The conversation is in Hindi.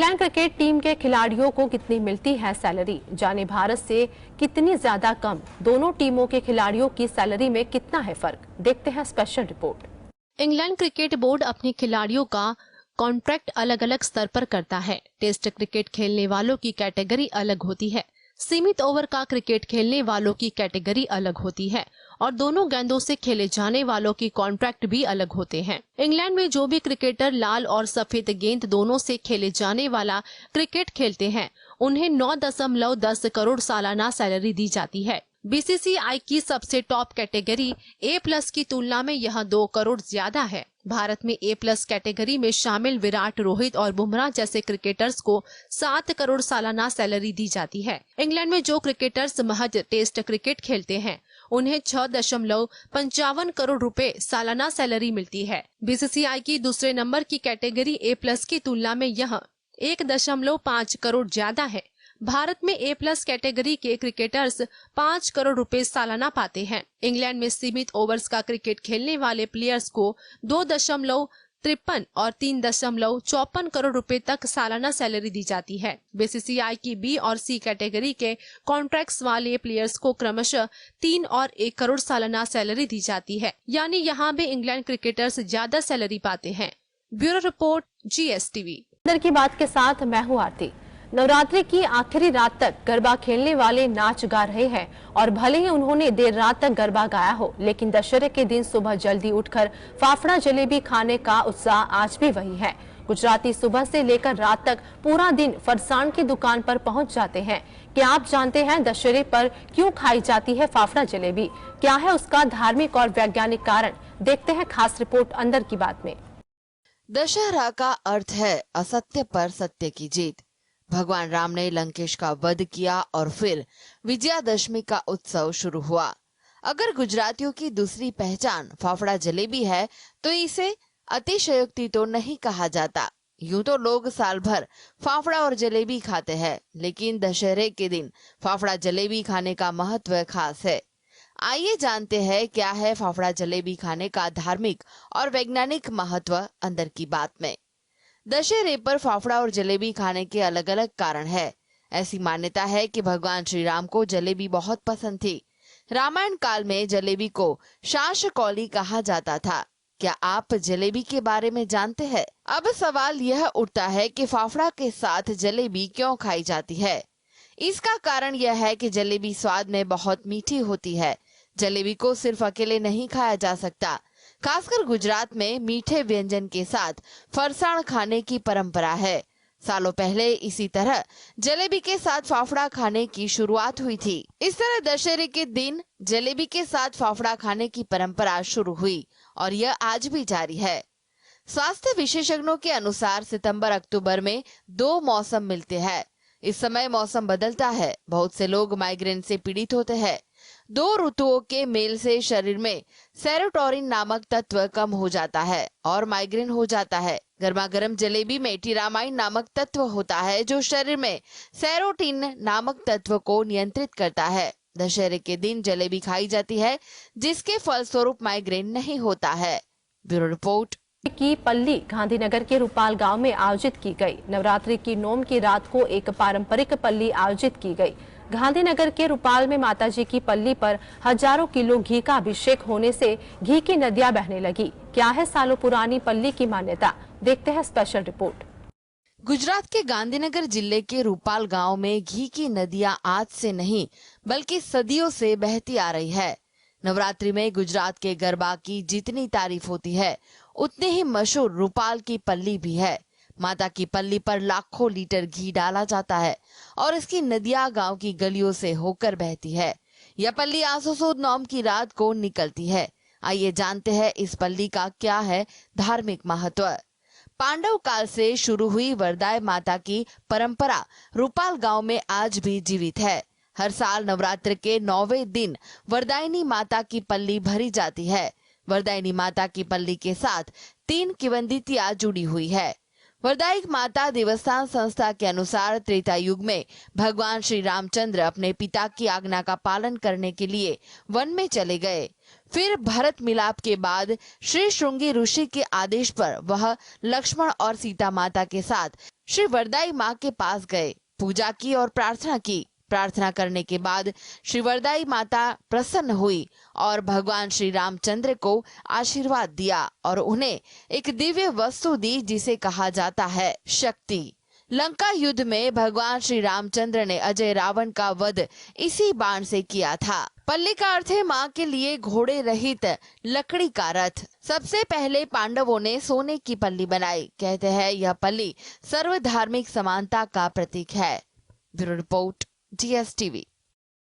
इंग्लैंड क्रिकेट टीम के खिलाड़ियों को कितनी मिलती है सैलरी, जाने भारत से कितनी ज्यादा कम, दोनों टीमों के खिलाड़ियों की सैलरी में कितना है फर्क, देखते हैं special report. England cricket board अपने खिलाड़ियों का कॉन्ट्रैक्ट अलग अलग स्तर पर करता है। टेस्ट क्रिकेट खेलने वालों की कैटेगरी अलग होती है, सीमित ओवर का क्रिकेट खेलने वालों की कैटेगरी अलग होती है और दोनों गेंदों से खेले जाने वालों की कॉन्ट्रैक्ट भी अलग होते हैं। इंग्लैंड में जो भी क्रिकेटर लाल और सफेद गेंद दोनों से खेले जाने वाला क्रिकेट खेलते हैं, उन्हें 9.10 करोड़ सालाना सैलरी दी जाती है। बीसीसीआई की सबसे टॉप कैटेगरी A+ की तुलना में यह 2 करोड़ ज्यादा है। भारत में A+ कैटेगरी में शामिल विराट, रोहित और बुमराह जैसे क्रिकेटर्स को 7 करोड़ सालाना सैलरी दी जाती है। इंग्लैंड में जो क्रिकेटर्स महज टेस्ट क्रिकेट खेलते हैं, उन्हें 6.55 करोड़ रुपए सालाना सैलरी मिलती है। बीसीसीआई की दूसरे नंबर की कैटेगरी A+ की तुलना में यह 1.5 करोड़ ज्यादा है। भारत में A+ कैटेगरी के क्रिकेटर्स 5 करोड़ रुपए सालाना पाते हैं। इंग्लैंड में सीमित ओवर्स का क्रिकेट खेलने वाले प्लेयर्स को 2.53 और 3.54 करोड़ रुपए तक सालाना सैलरी दी जाती है। बीसीसीआई की B और C कैटेगरी के कॉन्ट्रैक्ट्स वाले प्लेयर्स को क्रमशः 3 और 1 करोड़ सालाना सैलरी दी जाती है, यानी यहाँ भी इंग्लैंड क्रिकेटर्स ज्यादा सैलरी पाते हैं। Bureau report, GSTV। अंदर की बात के साथ मैं हूँ आरती। नवरात्रि की आखिरी रात तक गरबा खेलने वाले नाच गा रहे हैं और भले ही उन्होंने देर रात तक गरबा गाया हो, लेकिन दशहरे के दिन सुबह जल्दी उठकर फाफड़ा जलेबी खाने का उत्साह आज भी वही है। गुजराती सुबह से लेकर रात तक पूरा दिन फरसाण की दुकान पर पहुंच जाते हैं। क्या आप जानते हैं दशहरे पर क्यों खाई जाती है फाफड़ा जलेबी? क्या है उसका धार्मिक और वैज्ञानिक कारण? देखते हैं खास रिपोर्ट अंदर की बात में। दशहरा का अर्थ है असत्य पर सत्य की जीत। भगवान राम ने लंकेश का वध किया और फिर विजयादशमी का उत्सव शुरू हुआ। अगर गुजरातियों की दूसरी पहचान फाफड़ा जलेबी है, तो इसे अतिशयोक्ति तो नहीं कहा जाता। यूं तो लोग साल भर फाफड़ा और जलेबी खाते हैं, लेकिन दशहरे के दिन फाफड़ा जलेबी खाने का महत्व खास है। आइए जानते हैं क्या है फाफड़ा जलेबी खाने का धार्मिक और वैज्ञानिक महत्व अंदर की बात में। दशहरे पर फाफड़ा और जलेबी खाने के अलग अलग कारण है। ऐसी मान्यता है कि भगवान श्री राम को जलेबी बहुत पसंद थी। रामायण काल में जलेबी को शाशकौली कहा जाता था। क्या आप जलेबी के बारे में जानते हैं? अब सवाल यह उठता है कि फाफड़ा के साथ जलेबी क्यों खाई जाती है। इसका कारण यह है कि जलेबी स्वाद में बहुत मीठी होती है। जलेबी को सिर्फ अकेले नहीं खाया जा सकता। खासकर गुजरात में मीठे व्यंजन के साथ फरसाण खाने की परंपरा है। सालों पहले इसी तरह जलेबी के साथ फाफड़ा खाने की शुरुआत हुई थी। इस तरह दशहरे के दिन जलेबी के साथ फाफड़ा खाने की परंपरा शुरू हुई और यह आज भी जारी है। स्वास्थ्य विशेषज्ञों के अनुसार सितंबर-अक्टूबर में 2 मौसम मिलते हैं। इस समय मौसम बदलता है। बहुत से लोग माइग्रेन से पीड़ित होते हैं। 2 ऋतुओं के मेल से शरीर में सेरोटोनिन नामक तत्व कम हो जाता है और माइग्रेन हो जाता है। गर्मा गर्म जलेबी में टिरामाइन नामक तत्व होता है, जो शरीर में सेरोटोनिन नामक तत्व को नियंत्रित करता है। दशहरे के दिन जलेबी खाई जाती है, जिसके फलस्वरूप माइग्रेन नहीं होता है। Bureau report. की पल्ली गांधीनगर के रूपाल गांव में आयोजित की गई। नवरात्रि की नौम की रात को एक पारंपरिक पल्ली आयोजित की गई। गांधीनगर के रूपाल में माताजी की पल्ली पर हजारों किलो घी का अभिषेक होने से घी की नदियां बहने लगी। क्या है सालों पुरानी पल्ली की मान्यता? देखते हैं स्पेशल रिपोर्ट। गुजरात के गांधीनगर जिले के रूपाल गांव में घी की नदियां आज से नहीं बल्कि सदियों से बहती आ रही है। नवरात्रि में गुजरात के गरबा की जितनी तारीफ होती है, उतनी ही मशहूर रूपाल की पल्ली भी है। माता की पल्ली पर लाखों लीटर घी डाला जाता है और इसकी नदियां गांव की गलियों से होकर बहती है। यह पल्ली आसो सुद नौम की रात को निकलती है। आइए जानते हैं इस पल्ली का क्या है धार्मिक महत्व। पांडव काल से शुरू हुई वरदाय माता की परंपरा रूपाल गांव में आज भी जीवित है। हर साल नवरात्र के 9वें दिन वरदायिनी माता की पल्ली भरी जाती है। वरदायिनी माता की पल्ली के साथ 3 किंवदंतियां जुड़ी हुई है। वरदायिक माता देवस्थान संस्था के अनुसार त्रेता युग में भगवान श्री रामचंद्र अपने पिता की आज्ञा का पालन करने के लिए वन में चले गए। फिर भरत मिलाप के बाद श्री श्रृंगी ऋषि के आदेश पर वह लक्ष्मण और सीता माता के साथ श्री वरदाई माँ के पास गए, पूजा की और प्रार्थना की। प्रार्थना करने के बाद श्री वरदाई माता प्रसन्न हुई और भगवान श्री रामचंद्र को आशीर्वाद दिया और उन्हें एक दिव्य वस्तु दी जिसे कहा जाता है शक्ति। लंका युद्ध में भगवान श्री रामचंद्र ने अजय रावण का वध इसी बाण से किया था। पल्ली का अर्थ है माँ के लिए घोड़े रहित लकड़ी का रथ। सबसे पहले पांडवों ने सोने की पल्ली बनाई। कहते हैं यह पल्ली सर्वधार्मिक समानता का प्रतीक है। Bureau report, GSTV।